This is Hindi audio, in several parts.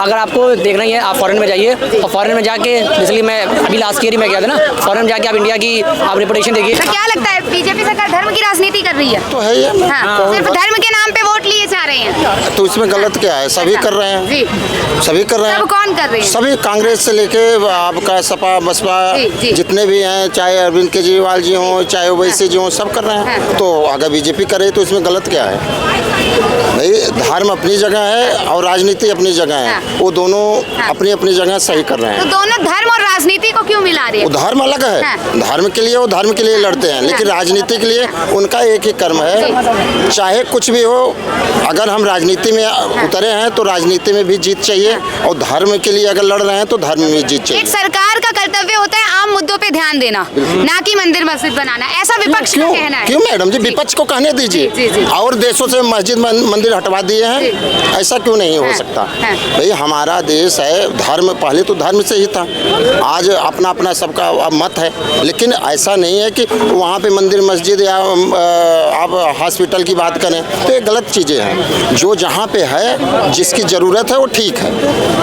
अगर आपको देखना ही है आप फॉरेन में जाइए और फॉरेन में जाके, इसलिए मैं अभी लास्ट ईयर ही मैं गया था ना, फॉरेन में जाके आप इंडिया की आप रेपुटेशन देखिए। तो क्या लगता है बीजेपी सरकार धर्म की राजनीति कर रही है? तो है ये हाँ, सिर्फ धर्म के नाम पे वोट लिए जा रहे हैं। तो इसमें गलत क्या है? सभी कर रहे हैं जी, सभी कर रहे हैं। सब कौन कर रहे हैं? सभी, कांग्रेस से लेके आपका सपा बसपा जी। जितने भी हैं, चाहे अरविंद केजरीवाल जी हों, चाहे ओवैसी जी हों, सब कर रहे हैं। तो अगर बीजेपी करे तो इसमें गलत क्या है? भाई धर्म अपनी जगह है और राजनीति अपनी जगह है, वो दोनों अपनी अपनी जगह सही कर रहे हैं। तो दोनों धर्म और राजनीति को क्यों मिला रहे हैं? वो धर्म अलग है, धर्म के लिए वो धर्म के लिए लड़ते हैं, लेकिन राजनीति के लिए उनका एक ही कर्म है। चाहे कुछ भी हो, अगर हम राजनीति में उतरे हैं तो राजनीति में भी जीत चाहिए, और धर्म के लिए अगर लड़ रहे हैं तो धर्म में जीत चाहिए। एक सरकार का कर्तव्य होता है आम मुद्दों पे ध्यान देना, ना कि मंदिर मस्जिद बनाना। ऐसा विपक्ष का कहना है। क्यों मैडम जी, विपक्ष को कहने दीजिए। और देशों से मस्जिद मंदिर हटवा दिए हैं, ऐसा क्यों नहीं हो सकता? भाई हमारा देश है, धर्म पहले तो धर्म से ही था, आज अपना अपना सबका मत है, लेकिन ऐसा नहीं है कि वहाँ पे मंदिर मस्जिद या आप हॉस्पिटल की बात करें तो ये गलत चीज़ें हैं। जो जहाँ पे है, जिसकी ज़रूरत है वो ठीक है,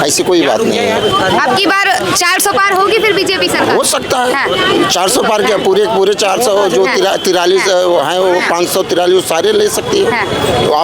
ऐसी कोई बात नहीं है। अब की बार 400 पार होगी फिर बीजेपी सरकार? हो सकता है 400 पार क्या, पूरे 400 जो 43 हैं वो 543 सारे ले सकती है।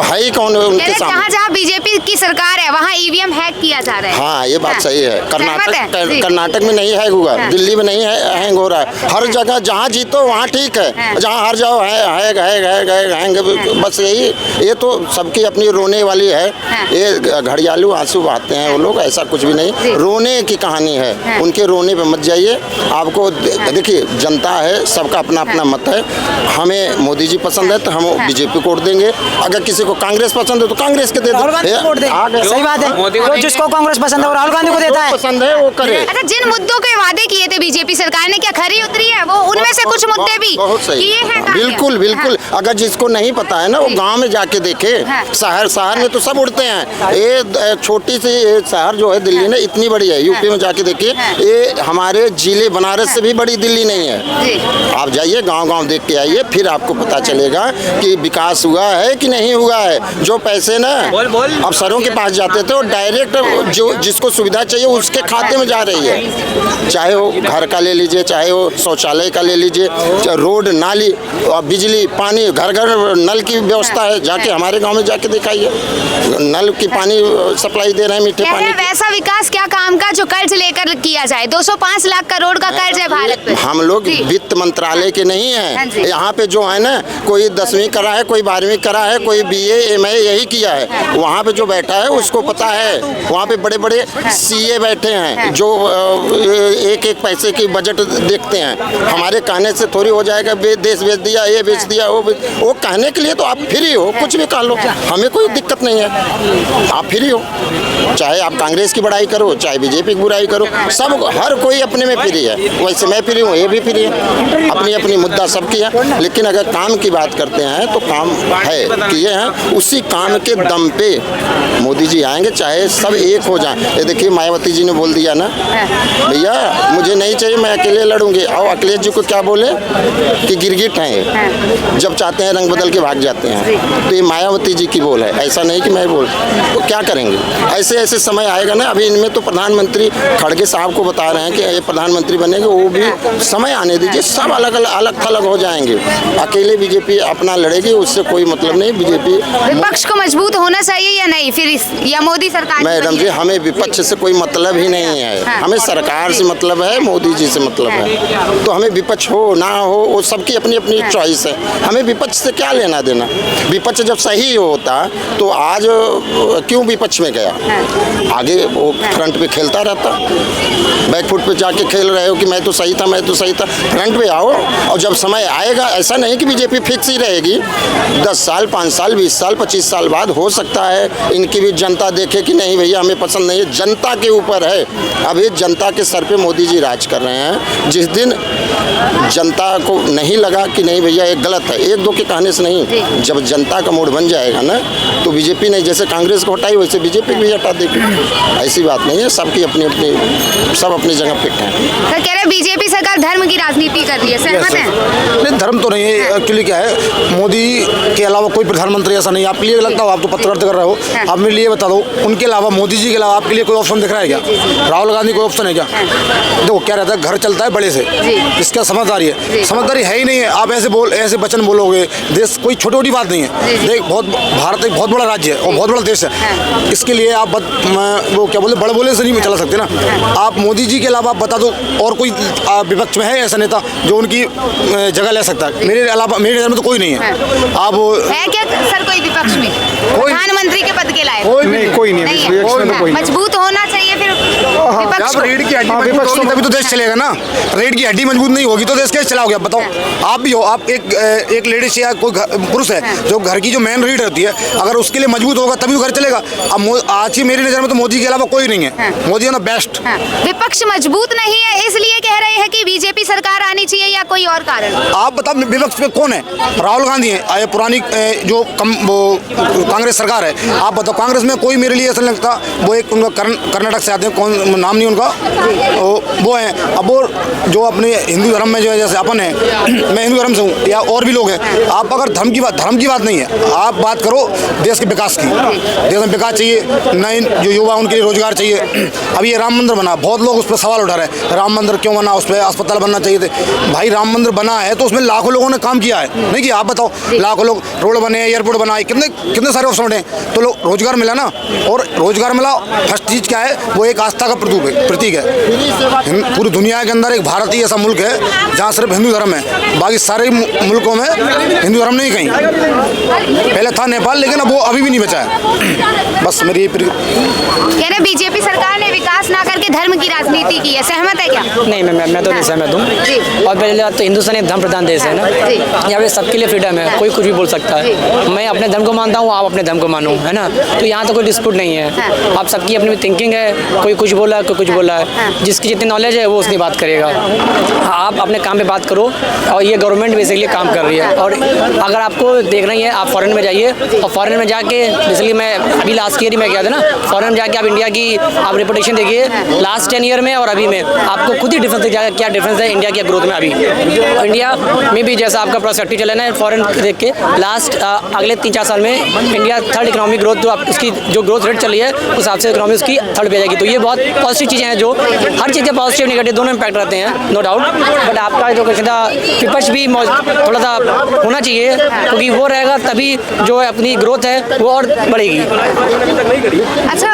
है ही कौन उनके सामने? जहाँ बीजेपी की सरकार है वहाँ ईवीएम हैक किया जा रहा है। हाँ, ये बात सही है। कर्नाटक में नहीं हैक हुआ, दिल्ली में नहीं हैंग हो रहा है। हर जगह जहाँ जीतो वहाँ ठीक है, जहाँ हार जाओ हैंग। बस यही, ये तो सबकी अपनी रोने वाली है। ये घड़ियालू आंसू बहाते हैं वो लोग, ऐसा कुछ भी नहीं। रोने की कहानी है, उनके रोने पे मत जाइए। आपको देखिए, जनता है, सबका अपना अपना मत है। हमें मोदी जी पसंद है तो हम बीजेपी को वोट देंगे, अगर किसी को कांग्रेस पसंद है तो कांग्रेस के दे दो। सही बात है, जिसको कांग्रेस पसंद है वो राहुल गांधी को देता है। पसंद है वो करे। अच्छा, जिन मुद्दों के वादे किए थे बीजेपी सरकार ने, क्या खरी उतरी है? वो उनमें से कुछ मुद्दे भी किए हैं? बिल्कुल बिल्कुल। अगर जिसको नहीं पता है ना, वो गांव में जाके देखे। शहर में तो सब उड़ते हैं, ये छोटी सी शहर जो है दिल्ली ने इतनी बड़ी है, यूपी में जाके देखिए, ये हमारे जिले बनारस से भी बड़ी दिल्ली नहीं है। आप जाइए गांव देख के आइए, फिर आपको पता चलेगा कि विकास हुआ है कि नहीं हुआ है। जो पैसे ना अफसरों के पास जाते थे वो डायरेक्ट जो जिसको सुविधा चाहिए उसके खाते में जा रही है। चाहे वो घर का ले लीजिए, चाहे वो शौचालय का ले लीजिए, रोड नाली और बिजली पानी, घर नल की व्यवस्था है। जाके हमारे गांव में जाके दिखाइए, नल की पानी सप्लाई दे रहे हैं, मीठे पानी। वैसा विकास क्या काम का जो कर्ज लेकर किया जाए? 205 लाख करोड़ का कर्ज है भारत पे। हम लोग वित्त मंत्रालय के नहीं हैं। यहाँ पे जो है ना, कोई 10वीं करा है, कोई 12वीं करा है, कोई BA MA यही किया है। वहाँ पे जो बैठा है उसको पता है। वहाँ पे बड़े बड़े CA बैठे हैं जो एक पैसे की बजट देखते हैं। हमारे कहने से थोड़ी हो जाएगा, देश बेच दिया, ये बेच दिया, वो कहने के लिए तो आप फ्री हो, कुछ भी कह लो, हमें कोई दिक्कत नहीं है। आप फ्री हो, चाहे आप कांग्रेस की बड़ाई करो, चाहे बीजेपी की बुराई करो, सब हर कोई अपने में फ्री है। वैसे मैं फ्री हूँ, ये भी फ्री है, अपनी अपनी मुद्दा सबकी है। लेकिन अगर काम की बात करते हैं तो काम है, किए हैं, उसी काम के दम पे मोदी जी आएंगे, चाहे सब एक हो जाए। ये देखिए मायावती जी ने बोल दिया ना, भैया मुझे नहीं चाहिए, मैं अकेले लड़ूंगी। और अखिलेश जी को क्या बोले कि गिरगिट हैं ये, जब चाहते हैं रंग बदल के भाग जाते हैं। तो ये मायावती जी की बोल है, ऐसा नहीं कि मैं बोल। तो क्या करेंगे? ऐसे समय आएगा ना। अभी इनमें तो प्रधानमंत्री खड़गे साहब को बता रहे हैं कि ये प्रधानमंत्री बनेंगे, वो भी समय आने दीजिए, सब अलग थलग हो जाएंगे। अकेले बीजेपी अपना लड़ेगी, उससे कोई मतलब नहीं। बीजेपी विपक्ष को मजबूत होना चाहिए या नहीं फिर या मोदी सरकार? मैडम जी, हमें विपक्ष से कोई मतलब ही नहीं है। हमें सरकार से मतलब है, मोदी जी से मतलब है। तो हमें विपक्ष हो ना हो, वो सबकी अपनी अपनी चॉइस है। हमें विपक्ष से क्या लेना देना? विपक्ष जब सही होता तो आज क्यों विपक्ष में गया? आगे वो फ्रंट पे खेलता रहता। बैकफुट पे जाके खेल रहे हो कि मैं तो सही था। फ्रंट पे आओ, और जब समय आएगा, ऐसा नहीं कि बीजेपी फिक्स ही रहेगी। 10 साल, 5 साल, 20 साल, 25 साल बाद हो सकता है इनकी भी जनता देखे कि नहीं भैया हमें पसंद नहीं है। जनता के ऊपर है। अब ये जनता के सर पे मोदी जी राज कर रहे हैं। जिस दिन जनता को नहीं लगा कि नहीं भैया ये गलत है, एक दो के कहने से नहीं, जब जनता का मूड बन जाएगा ना, तो बीजेपी ने जैसे कांग्रेस को हटाई वैसे बीजेपी भी हटा देगी। ऐसी बात नहीं है, सबकी अपनी अपनी, सब अपनी जगह फिट है। तो कह रहे बीजेपी सरकार धर्म की राजनीति कर रही है, सहमत है? नहीं, धर्म तो नहीं है। एक्चुअली क्या है, मोदी के अलावा कोई प्रधानमंत्री ऐसा नहीं। आपके लिए लगता हो, आप तो पत्रकारिता कर रहे हो, आप मेरे लिए बता दो, उनके अलावा मोदी जी के अलावा आपके लिए कोई ऑप्शन दिख रहा है क्या? राहुल गांधी कोई ऑप्शन है क्या? देखो क्या रहता है, घर चलता है बड़े से, इसका समझदारी है, समझदारी है ही नहीं है। आप ऐसे वचन बोलोगे, देश कोई छोटी छोटी बात नहीं है। देख भारत एक बहुत बड़ा राज्य है और बहुत बड़ा देश है, इसके लिए आप वो क्या बोलते, बड़े बोले से नहीं चला सकते ना। आप मोदी जी के अलावा आप बता दो और कोई विपक्ष में है ऐसा नेता जो उनकी जगह ले सकता है? मेरे अलावा, मेरे नज़र में तो कोई नहीं है। आप है क्या सर कोई विपक्ष में प्रधानमंत्री के पद के लायक? कोई नहीं है। मजबूत होना चाहिए फिर विपक्ष को। रीढ़ की हड्डी मजबूत होगी तभी तो देश चलेगा ना। रीढ़ की हड्डी मजबूत नहीं होगी तो देश कैसे चलाओगे? आप बताओ, आप भी हो, आप एक लेडीज या कोई पुरुष है जो घर की जो मेन रीढ़ होती है, अगर उसके लिए मजबूत होगा तभी वो घर चलेगा। अब आज ही मेरी नज़र में तो मोदी के अलावा कोई नहीं है। मोदी है ना बेस्ट। विपक्ष मजबूत नहीं है इसलिए कह रहे हैं कि बीजेपी सरकार आनी चाहिए या कोई और कारण? आप बताओ विपक्ष में कौन है? राहुल गांधी है, पुरानी जो कांग्रेस सरकार है। आप बताओ कांग्रेस में कोई मेरे लिए ऐसा नहीं लगता। वो एक उनका कर्नाटक से आते हैं, कौन नाम नहीं उनका, वो है। अब वो जो अपने हिंदू धर्म में जो है, जैसे अपन है, मैं हिंदू धर्म से हूँ, या और भी लोग हैं। आप अगर धर्म की बात नहीं है, आप बात करो देश के विकास की। देश में विकास चाहिए, नए जो युवा उनके लिए रोजगार चाहिए। अब ये राम मंदिर बना, बहुत लोग उस पर सवाल उठा रहे हैं, राम मंदिर क्यों बना, उस पर अस्पताल बनना चाहिए थे। भाई राम मंदिर बना है तो उसमें लाखों लोगों ने काम किया है, नहीं किया? आप बताओ, लाखों लोग, रोड बने, एयरपोर्ट बनाए, कितने सारे ऑप्शन हैं, तो लोग रोजगार मिला ना। और रोजगार मिला, फर्स्ट चीज़ क्या है, वो एक आस्था का प्रतीक है। पूरी दुनिया के अंदर एक भारत ही ऐसा मुल्क है जहाँ सिर्फ हिंदू धर्म है, बाकी सारे मुल्कों में हिंदू धर्म नहीं कहीं। पहले था नेपाल, लेकिन अब वो अभी भी नहीं बचा है। बस मेरी कह रहे बीजेपी सरकार ने विकास ना करके धर्म की राजनीति की है, सहमत है क्या? नहीं, मैं तो नहीं सहमत हूँ। और पहले बात तो हिंदुस्तान एक धर्म प्रधान देश है ना, यहाँ पे सबके लिए फ्रीडम है, कोई कुछ भी बोल सकता है। मैं अपने धर्म को मानता हूँ, आप अपने धर्म को मानो, है ना। तो यहाँ तो कोई डिस्प्यूट नहीं है। आप सबकी अपनी थिंकिंग है, कोई कुछ बोला है, कोई कुछ बोला है। जिसकी जितनी नॉलेज है वो उसकी बात करेगा। आप अपने काम पे बात करो, और ये गवर्नमेंट बेसिकली काम कर रही है। और अगर आपको देखना ही है, आप फॉरेन में जाइए, और फॉरेन में जाके, इसलिए मैं अभी लास्ट ईयर ही मैं गया था ना, फॉरेन में जाके आप इंडिया की आप रेपुटेशन देखिए लास्ट 10 ईयर में और अभी में, आपको खुद ही डिफरेंस दिख जाएगा क्या डिफरेंस है इंडिया की ग्रोथ में। अभी इंडिया में भी जैसा आपका प्रोस्पेक्टिव चलना है फॉरेन देख के, लास्ट अगले 3-4 साल में इंडिया थर्ड इकोनॉमिक ग्रोथ, जो आप उसकी जो ग्रोथ रेट चली है उस हिसाब से इकोनॉमी उसकी थर्ड पे जाएगी। तो ये बहुत पॉजिटिव चीज़ें हैं, जो हर चीज़ के पॉजिटिव नेगेटिव दोनों इम्पैक्ट रहते हैं, नो डाउट। बट आपका जो कहता विपक्ष भी थोड़ा सा होना चाहिए, क्योंकि वो रहेगा तभी जो अपनी ग्रोथ है वो और बढ़ेगी। अच्छा,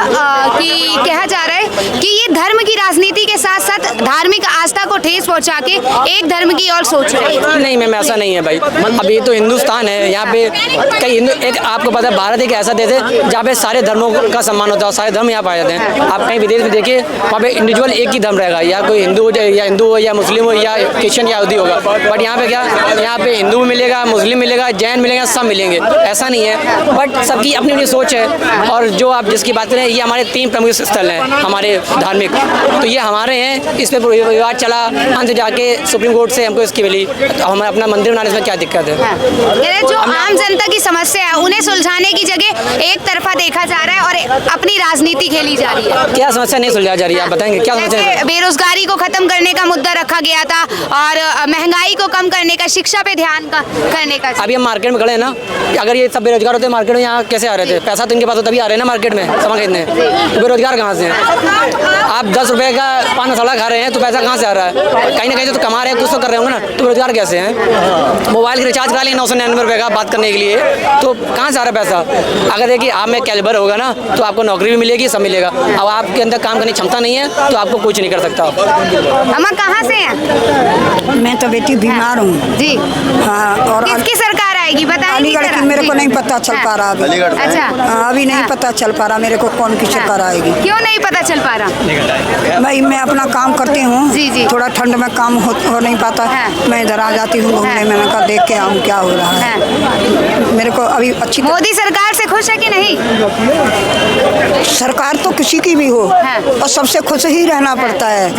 कि कहा जा रहा है कि ये धर्म की राजनीति के साथ साथ धार्मिक आस्था को ठेस पहुंचा के एक धर्म की और सोच रहे हैं। नहीं मैम, ऐसा नहीं है भाई। अब ये तो हिंदुस्तान है, यहाँ पे कई हिंदू, एक आपको पता है भारत एक ऐसा देश है जहाँ पे सारे धर्मों का सम्मान होता है, सारे धर्म यहाँ पाए जाते हैं। आप कहीं विदेश में देखिए, वहाँ पे इंडिविजुअल एक ही धर्म रहेगा, या कोई हिंदू हो या मुस्लिम हो या क्रिश्चियन या यहूदी होगा। बट यहाँ पे क्या, यहाँ पे हिंदू मिलेगा, मुस्लिम मिलेगा, जैन मिलेगा, सब मिलेंगे, ऐसा नहीं है। बट सबकी अपनी अपनी सोच है। और जो आप जिसकी बात करें, ये हमारे 3 प्रमुख स्थल हैं हमारे धार्मिक, तो ये हमारे हैं। इस पर विवाद चला, अंत जाके सुप्रीम कोर्ट से हमको इसकी मिली, तो हमें अपना मंदिर बनाने में क्या दिक्कत है? जो आम जनता की समस्या है उन्हें सुलझाने की जगह एक तरफा देखा जा रहा है और अपनी राजनीति खेली जा रही है। क्या समस्या नहीं सुलझा जा रही है, आप बताएंगे क्या समस्या है? बेरोजगारी को खत्म करने का मुद्दा रखा गया था, और महंगाई को कम करने का, शिक्षा पे ध्यान करने का। अभी हम मार्केट में खड़े हैं ना, अगर ये सब बेरोजगार होते मार्केट में, यहाँ कैसे आ रहे थे? पैसा तो इनके पास होता, तभी आ रहे हैं ना मार्केट में सामान खरीदने। तो बेरोजगार कहाँ से हैं? आप 10 रुपए का पान मसाला खा रहे हैं तो पैसा कहाँ से आ रहा है? कहीं ना कहीं तो कमा रहे हैं, कुछ तो कर रहे होंगे ना, तो बेरोजगार कैसे हैं? मोबाइल की रिचार्ज करा लेंगे 999 रुपये का बात करने के लिए, तो कहाँ से आ रहा है पैसा? अगर देखिए आप में कैलिबर होगा ना, तो आपको नौकरी भी मिलेगी, सब मिलेगा। अब आपके अंदर काम करने की क्षमता नहीं है तो आपको कुछ नहीं कर सकता। अम्मा कहाँ से हैं? मैं तो बेटी बीमार हूँ जी। हाँ, और किसकी सरकार आएगी बताइए? अलीगढ़ की मेरे को नहीं पता चल पा रहा अभी। अच्छा, अभी नहीं पता चल पा रहा मेरे को कौन की सरकार आएगी। क्यों नहीं पता चल पा रहा? भाई मैं अपना काम करती हूँ, जी जी, थोड़ा ठंड में काम हो नहीं पाता, मैं इधर आ जाती हूँ घूमने में, मैं कहा देख के आऊँ क्या हो रहा है। मेरे को अभी अच्छी मोदी सरकार से खुश है कि नहीं? सरकार तो किसी की भी हो, और सबसे खुश ही रहना पड़ता है,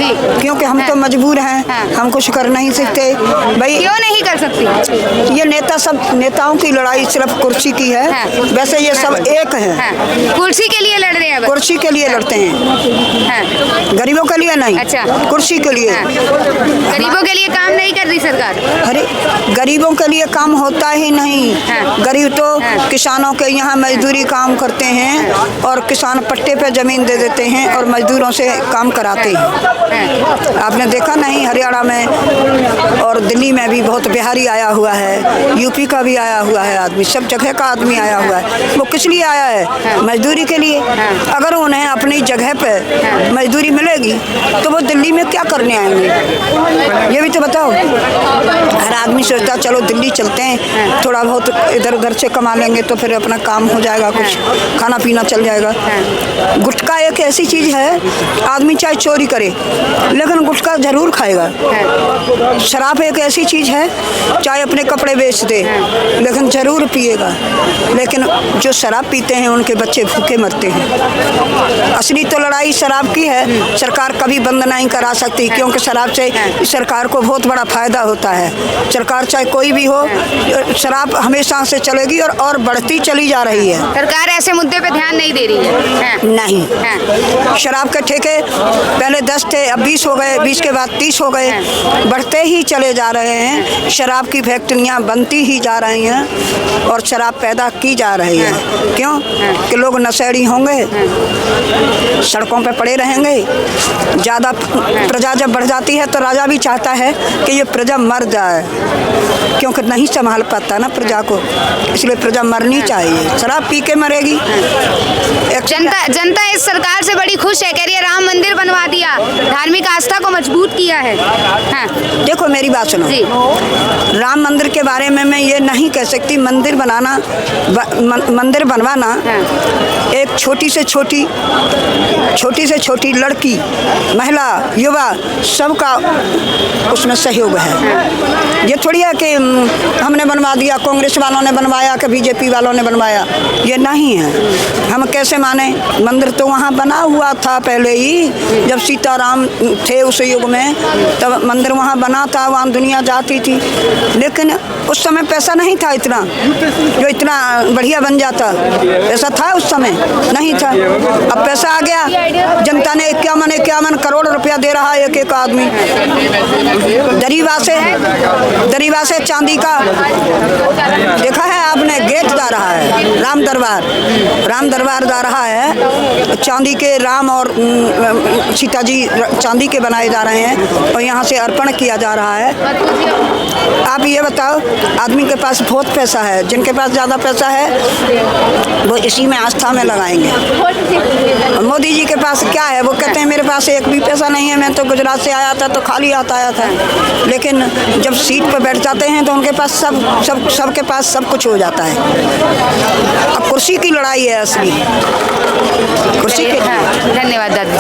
क्योंकि हम तो मजबूर हैं, हम कुछ कर नहीं सकते। भाई क्यों नहीं कर सकती? ये नेता सब नेताओं की लड़ाई सिर्फ कुर्सी की है। हाँ। वैसे ये सब एक है। हाँ। कुर्सी के लिए लड़ रहे हैं बस। कुर्सी के लिए लड़ते हैं, हाँ। गरीबों के लिए नहीं। अच्छा। कुर्सी के लिए। हाँ। गरीबों के लिए काम नहीं कर रही सरकार। अरे गरीबों के लिए काम होता ही नहीं। हाँ। गरीब तो हाँ। किसानों के यहाँ मजदूरी काम करते हैं और किसान पट्टे पे जमीन दे देते हैं और मजदूरों से काम कराते हैं। आपने देखा नहीं, हरियाणा में और दिल्ली में भी बहुत बिहारी आया हुआ है, यूपी का भी आया हुआ है आदमी, सब जगह का आदमी आया हुआ है। वो किस लिए आया है? मजदूरी के लिए। अगर उन्हें अपनी जगह पे मजदूरी मिलेगी तो वो दिल्ली में क्या करने आएंगे, ये भी तो बताओ। हर आदमी सोचता चलो दिल्ली चलते हैं, थोड़ा बहुत इधर उधर से कमा लेंगे तो फिर अपना काम हो जाएगा, कुछ खाना पीना चल जाएगा। गुटखा एक ऐसी चीज़ है, आदमी चाहे चोरी करे लेकिन गुटखा जरूर खाएगा। शराब एक ऐसी चीज़ है, चाहे अपने कपड़े बेच दे लेकिन जरूर पिएगा। लेकिन जो शराब पीते हैं उनके बच्चे भूखे मरते हैं। असली तो लड़ाई शराब की है, सरकार कभी बंद नहीं करा सकती क्योंकि शराब से सरकार को बहुत बड़ा फायदा होता है। सरकार चाहे कोई भी हो, शराब हमेशा से चलेगी और बढ़ती चली जा रही है। सरकार ऐसे मुद्दे पे ध्यान नहीं दे रही है। नहीं, शराब के ठेके पहले 10 थे, अब 20 हो गए, 20 के बाद 30 हो गए, बढ़ते ही चले जा रहे हैं। शराब की फैक्ट्रियां बनती ही जा रही हैं और शराब पैदा की जा रही है। क्यों? कि लोग नशेड़ी होंगे, सड़कों पे पड़े रहेंगे। ज़्यादा प्रजा जब बढ़ जाती है तो राजा भी चाहता है कि ये प्रजा मर जाए, क्योंकि नहीं संभाल पाता ना प्रजा को, इसलिए प्रजा मरनी चाहिए। शराब पी के मरेगी। जनता इस सरकार से बड़ी खुश है, कह रही है राम मंदिर बनवा दिया, धार्मिक आस्था को मजबूत किया है। हाँ। देखो मेरी बात सुनो, राम मंदिर के बारे में मैं ये नहीं कह सकती। मंदिर बनवाना एक छोटी से छोटी लड़की, महिला, युवा सबका उसमें सहयोग है। ये थोड़ी है कि हमने बनवा दिया, कांग्रेस वालों ने बनवाया कि बीजेपी वालों ने बनवाया, ये नहीं है। हम कैसे माने? मंदिर तो वहाँ बना हुआ था पहले ही, जब सीताराम थे उस युग में, तब मंदिर वहाँ बना था, वहाँ दुनिया जाती थी। लेकिन उस समय पैसा नहीं था इतना जो इतना बढ़िया बन जाता। पैसा था उस समय? नहीं था। अब पैसा आ गया, जनता ने 51 करोड़ रुपया दे रहा है एक आदमी। दरीवा से चांदी का देखा है आपने, गेट जा रहा है, राम दरबार जा रहा है। चांदी के राम और सीता जी चांदी के बनाए जा रहे हैं और यहाँ से अर्पण किया जा रहा है। आप ये बताओ, आदमी के पास बहुत पैसा है, जिनके पास ज़्यादा पैसा है वो इसी में आस्था में लगाएंगे। मोदी जी के पास क्या है? वो कहते हैं मेरे पास एक भी पैसा नहीं है, मैं तो गुजरात से आया था तो खाली आता आया था। लेकिन जब सीट पर बैठ जाते हैं तो उनके पास सबके पास सब कुछ हो जाता है। अब कुर्सी की लड़ाई है असली, कुर्सी की। धन्यवाद दादी।